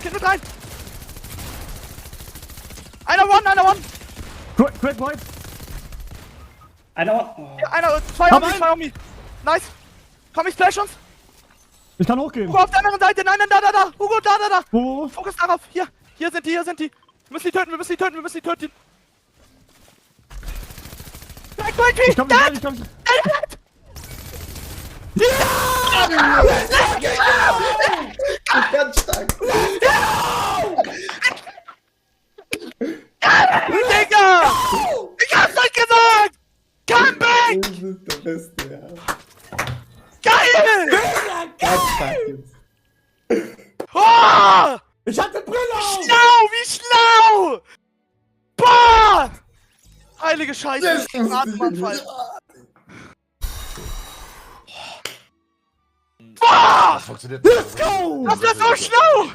Kind mit rein. Einer one. Crack white. Einer. Oh. Ja, einer, zwei on me. Nice. Komm, ich splash uns. Ich kann hochgehen. Hugo auf der anderen Seite. Nein, da. Hugo, da. Wo? Fokus darauf. Hier sind die. Wir müssen die töten. Ich komm nicht rein, Ganz stark. Digga! Ich hab's euch gesagt! Come back! Das ist der Beste, ja. Geil! Ganz stark jetzt. Oh! Ich hatte Brille auf! Wie schlau! Boah! Heilige Scheiße! Atemanfall! Boah! Das funktioniert. Let's go! Das ist so schlau!